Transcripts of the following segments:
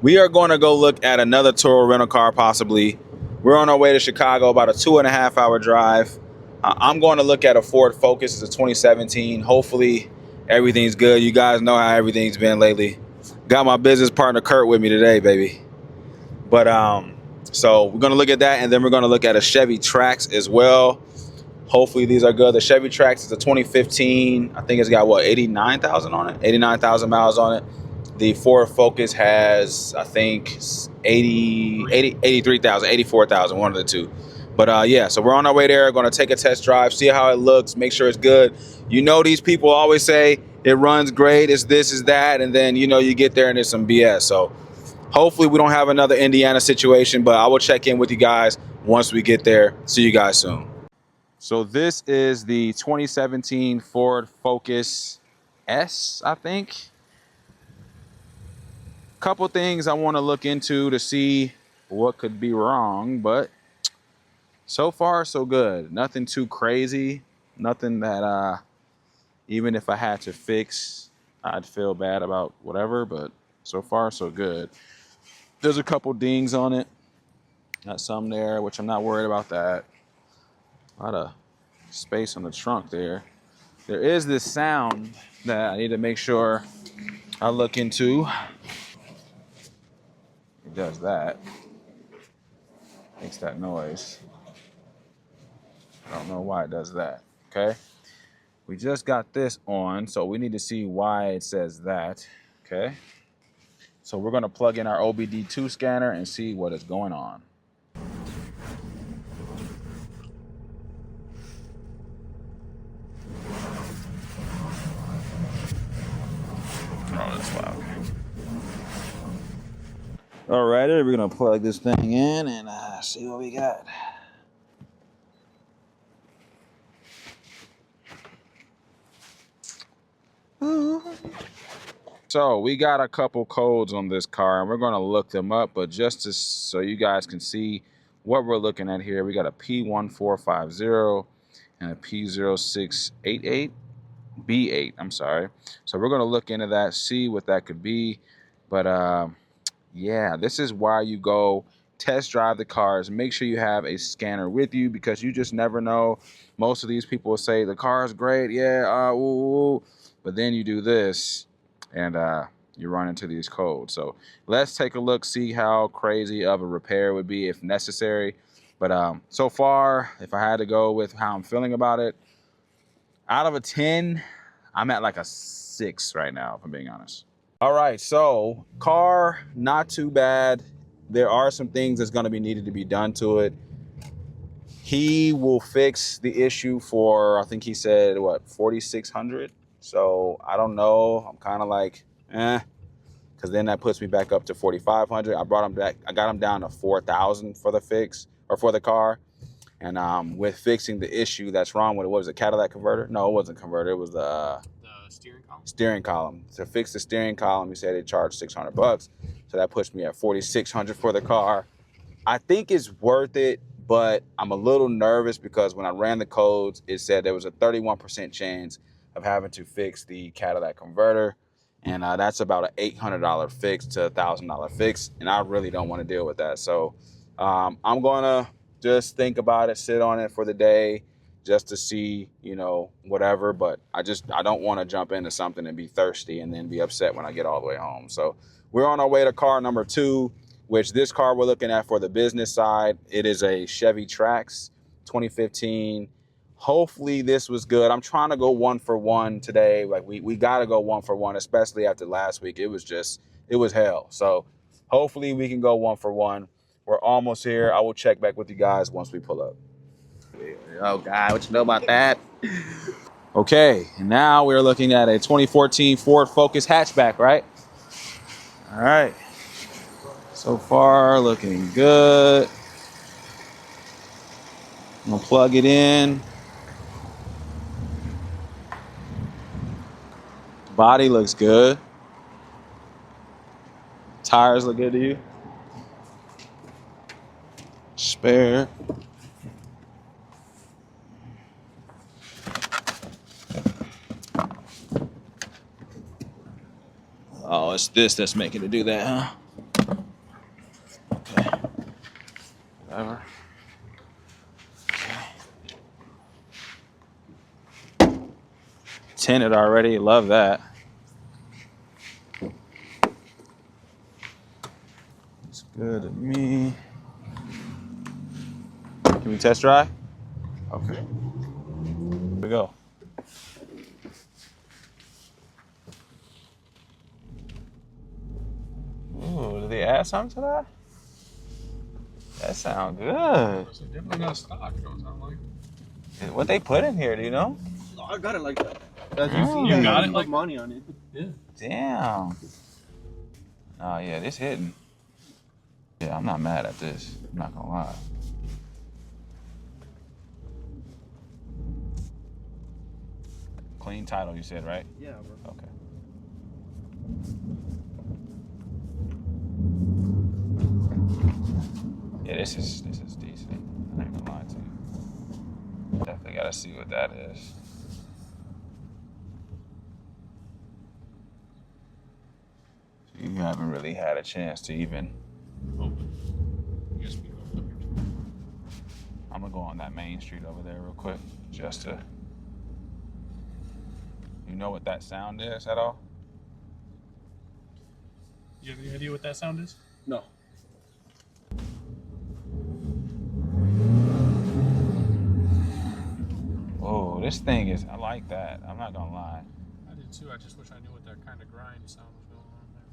We are going to go look at another Turo rental car possibly. We're on our way to Chicago, about a 2.5-hour drive. I'm going to look at a Ford Focus. It's a 2017. Hopefully everything's good. You guys know how everything's been lately. Got my business partner Kurt with me today, baby. But so we're going to look at that, and then we're going to look at a Chevy Tracks as well. Hopefully these are good. The Chevy Tracks is a 2015. I think it's got what, 89,000 on it? 89,000 miles on it. The Ford Focus has, I think, 83,000, 84,000, one of the two. But yeah, so we're on our way there. Going to take a test drive, see how it looks, make sure it's good. You know, these people always say it runs great, it's this, is that, and then, you know, you get there and there's some BS. So hopefully we don't have another Indiana situation, but I will check in with you guys once we get there. See you guys soon. So this is the 2017 Ford Focus S, I think. Couple things I want to look into to see what could be wrong, but so far so good. Nothing too crazy, nothing that even if I had to fix, I'd feel bad about whatever, but so far so good. There's a couple dings on it, got some there, which I'm not worried about that. A lot of space on the trunk there. There is this sound that I need to make sure I look into. It does that. Makes that noise. I don't know why it does that. Okay. We just got this on, so we need to see why it says that. Okay. So we're going to plug in our OBD2 scanner and see what is going on. Oh, that's loud. All right, we're going to plug this thing in and see what we got. So we got a couple codes on this car, and we're going to look them up, but just so you guys can see what we're looking at here, we got a P1450 and a P0688, B8, I'm sorry. So we're going to look into that, see what that could be. But yeah, this is why you go test drive the cars. Make sure you have a scanner with you, because you just never know. Most of these people will say the car is great, yeah, ooh, but then you do this and you run into these codes. So let's take a look, see how crazy of a repair would be if necessary. But so far, if I had to go with how I'm feeling about it, out of a 10, I'm at like a 6 right now, if I'm being honest. All right, so car, not too bad. There are some things that's going to be needed to be done to it. He will fix the issue for, I think he said, what, 4,600? So I don't know. I'm kind of like, because then that puts me back up to 4,500. I brought him back. I got him down to 4,000 for the fix, or for the car. And with fixing the issue that's wrong with it, what was it, Cadillac converter? No, it wasn't converter. It was the steering column. Steering column. To fix the steering column, he said they charged $600. So that puts me at 4,600 for the car. I think it's worth it, but I'm a little nervous because when I ran the codes, it said there was a 31% chance of having to fix the Cadillac converter. And that's about an $800 fix to a $1,000 fix. And I really don't want to deal with that. So I'm going to just think about it, sit on it for the day, just to see, you know, whatever. But I don't want to jump into something and be thirsty and then be upset when I get all the way home. So we're on our way to car number 2, which this car we're looking at for the business side. It is a Chevy Tracks 2015. Hopefully this was good. I'm trying to go 1 for 1 today. Like we got to go 1 for 1, especially after last week. It was hell. So hopefully we can go 1 for 1. We're almost here. I will check back with you guys once we pull up. Oh God, what you know about that? Okay, and now we're looking at a 2014 Ford Focus hatchback, right? All right. So far, looking good. I'm gonna plug it in. Body looks good. Tires look good to you? Spare. Oh, it's this that's making it do that, huh? Whatever. Tinted already, love that. It's good to me. Can we test drive? Okay. Here we go. Ooh, did they add something to that? That sounds good. It's definitely not stock, it don't sound like. What they put in here, do you know? Oh, I got it like that. As you see, You got it like money on it. Yeah. Damn. Oh yeah, this hitting. Yeah, I'm not mad at this. I'm not gonna lie. Clean title, you said, right? Yeah, bro. Okay. Yeah, this is decent. I ain't gonna lie to you. Definitely gotta see what that is. You haven't really had a chance to even. I'm gonna go on that main street over there real quick, just to. You know what that sound is at all? You have any idea what that sound is? No. Oh, this thing is. I like that. I'm not gonna lie. I did too. I just wish I knew what that kind of grind sound was going on there.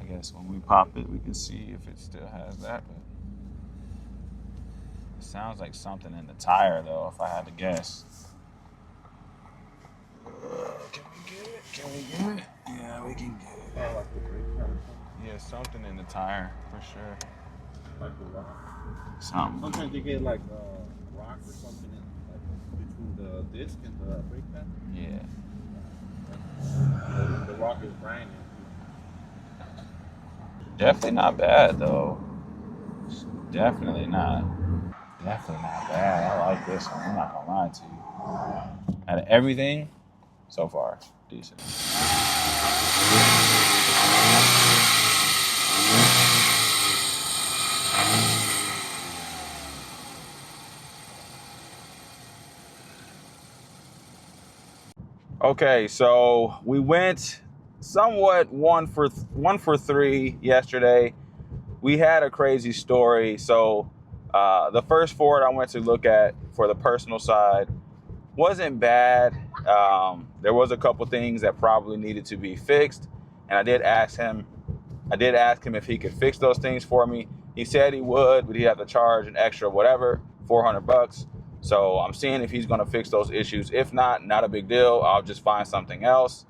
I guess when we pop it, we can see if it still has that. But it sounds like something in the tire, though, if I had to guess. Can we get it? Can we get it? Yeah, we can get it. Oh, like the brake kind of thing. Yeah, something in the tire, for sure. Like the rock. Something. Sometimes you get like a rock or something in, like between the disc and the brake pad. Yeah. The rock is grinding. Definitely not bad, though. Definitely not. Definitely not bad. I like this one. I'm not gonna lie to you. Out of everything, so far, decent. Okay, so we went somewhat one for three yesterday. We had a crazy story. So the first Ford I went to look at for the personal side wasn't bad. There was a couple things that probably needed to be fixed, and I did ask him if he could fix those things for me. He said he would, but he'd have to charge an extra whatever, $400. So I'm seeing if he's going to fix those issues. If not, not a big deal. I'll just find something else.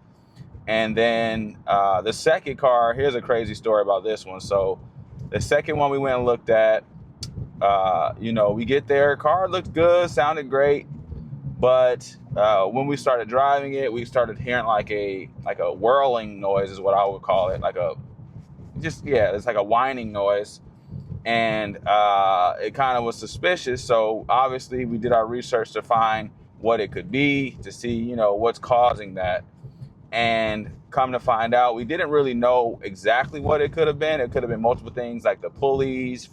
And then the second car, here's a crazy story about this one. So the second one we went and looked at, we get there, car looked good, sounded great. But when we started driving it, we started hearing like a whirling noise is what I would call it. It's like a whining noise. And it kind of was suspicious. So obviously we did our research to find what it could be, to see, what's causing that. And come to find out, we didn't really know exactly what it could have been. It could have been multiple things like the pulleys,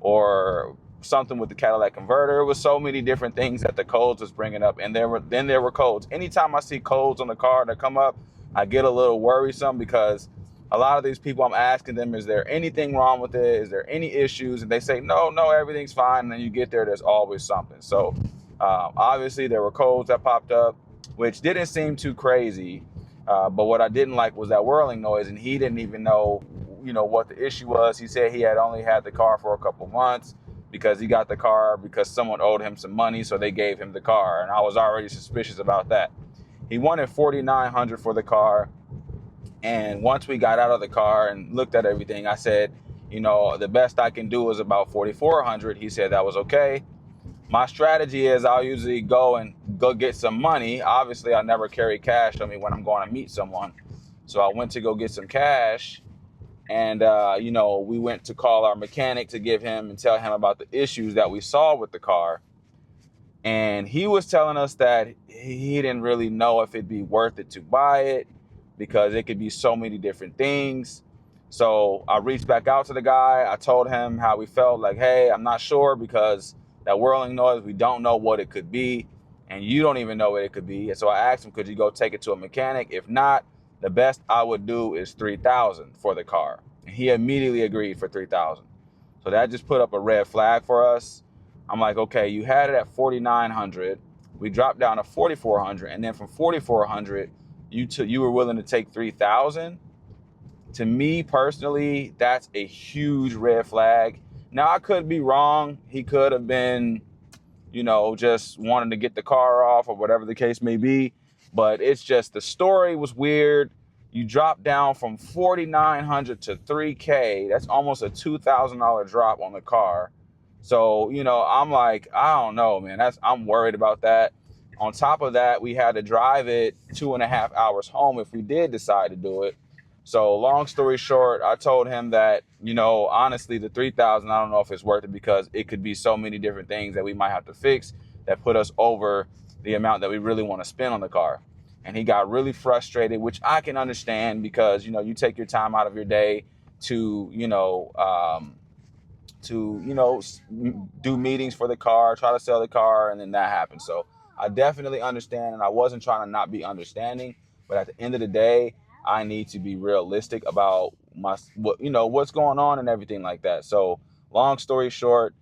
or something with the catalytic converter. It was so many different things that the codes was bringing up. And there were codes. Anytime I see codes on the car that come up, I get a little worrisome, because a lot of these people, I'm asking them, is there anything wrong with it? Is there any issues? And they say, no, everything's fine. And then you get there, there's always something. So obviously there were codes that popped up, which didn't seem too crazy. But what I didn't like was that whirling noise. And he didn't even know, what the issue was. He said he had only had the car for a couple months, because he got the car because someone owed him some money. So they gave him the car. And I was already suspicious about that. He wanted $4,900 for the car. And once we got out of the car and looked at everything, I said, the best I can do is about $4,400. He said that was okay. My strategy is I'll usually go get some money. Obviously, I never carry cash on me when I'm going to meet someone. So I went to go get some cash. And, we went to call our mechanic to give him and tell him about the issues that we saw with the car. And he was telling us that he didn't really know if it'd be worth it to buy it, because it could be so many different things. So I reached back out to the guy. I told him how we felt, like, hey, I'm not sure because that whirling noise, we don't know what it could be, and you don't even know what it could be. And so I asked him, could you go take it to a mechanic? If not, the best I would do is $3,000 for the car. And he immediately agreed for $3,000. So that just put up a red flag for us. I'm like, okay, you had it at $4,900. We dropped down to $4,400, and then from $4,400, you were willing to take $3,000. To me personally, that's a huge red flag. Now, I could be wrong. He could have been, you know, just wanting to get the car off or whatever the case may be. But it's just, the story was weird. You dropped down from $4,900 to $3K. That's almost a $2,000 drop on the car. So, you know, I'm like, I don't know, man. I'm worried about that. On top of that, we had to drive it 2.5 hours home if we did decide to do it. So long story short, I told him that, you know, honestly, the $3,000, I don't know if it's worth it because it could be so many different things that we might have to fix that put us over the amount that we really want to spend on the car. And he got really frustrated, which I can understand because, you know, you take your time out of your day to, do meetings for the car, try to sell the car, and then that happens. So I definitely understand, and I wasn't trying to not be understanding, but at the end of the day, I need to be realistic about what's going on and everything like that. So long story short,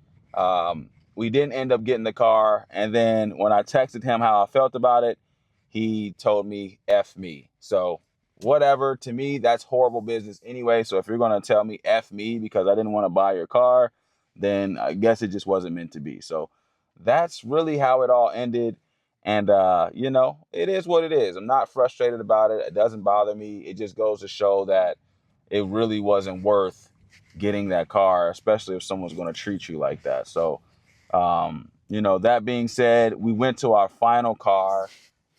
we didn't end up getting the car. And then when I texted him how I felt about it, he told me, F me. So whatever, to me, that's horrible business anyway. So if you're going to tell me F me because I didn't want to buy your car, then I guess it just wasn't meant to be. So that's really how it all ended. And, it is what it is. I'm not frustrated about it. It doesn't bother me. It just goes to show that it really wasn't worth getting that car, especially if someone's going to treat you like that. So, that being said, we went to our final car,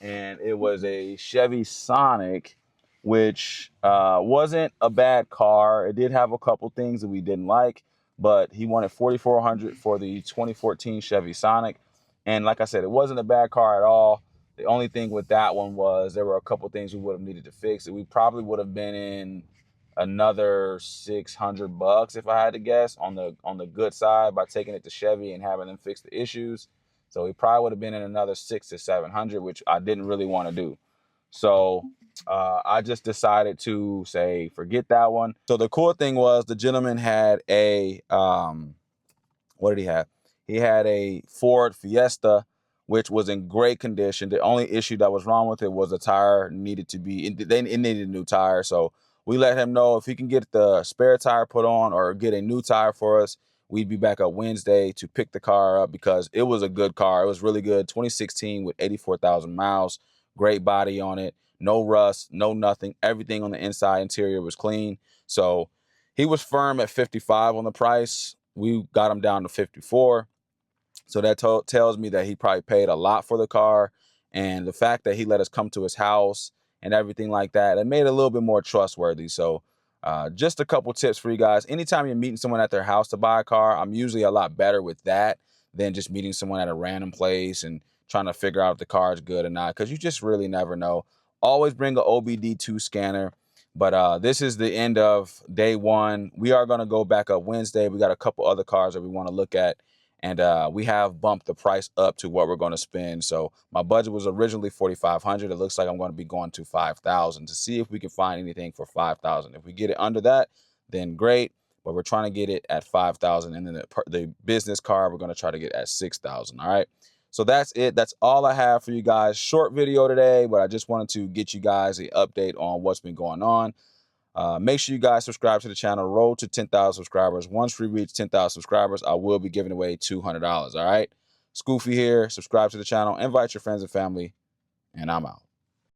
and it was a Chevy Sonic, which wasn't a bad car. It did have a couple things that we didn't like, but he wanted $4,400 for the 2014 Chevy Sonic. And like I said, it wasn't a bad car at all. The only thing with that one was there were a couple things we would have needed to fix. We probably would have been in another $600 if I had to guess on the good side by taking it to Chevy and having them fix the issues. So we probably would have been in another $600 to $700, which I didn't really want to do. So I just decided to say, forget that one. So the cool thing was the gentleman had a, what did he have? He had a Ford Fiesta, which was in great condition. The only issue that was wrong with it was the tire it needed a new tire. So we let him know if he can get the spare tire put on or get a new tire for us, we'd be back up Wednesday to pick the car up because it was a good car. It was really good. 2016 with 84,000 miles, great body on it, no rust, no nothing. Everything on the inside interior was clean. So he was firm at 55 on the price. We got him down to 54. So that tells me that he probably paid a lot for the car. And the fact that he let us come to his house and everything like that, it made it a little bit more trustworthy. So just a couple tips for you guys. Anytime you're meeting someone at their house to buy a car, I'm usually a lot better with that than just meeting someone at a random place and trying to figure out if the car is good or not, because you just really never know. Always bring an OBD2 scanner. But this is the end of day one. We are going to go back up Wednesday. We got a couple other cars that we want to look at. And we have bumped the price up to what we're going to spend. So my budget was originally $4,500. It looks like I'm going to be going to $5,000 to see if we can find anything for $5,000. If we get it under that, then great. But we're trying to get it at $5,000. And then the business car, we're going to try to get at $6,000. All right. So that's it. That's all I have for you guys. Short video today, but I just wanted to get you guys an update on what's been going on. Make sure you guys subscribe to the channel. Road to 10,000 subscribers. Once we reach 10,000 subscribers, I will be giving away $200. All right. Scoofy here. Subscribe to the channel. Invite your friends and family. And I'm out.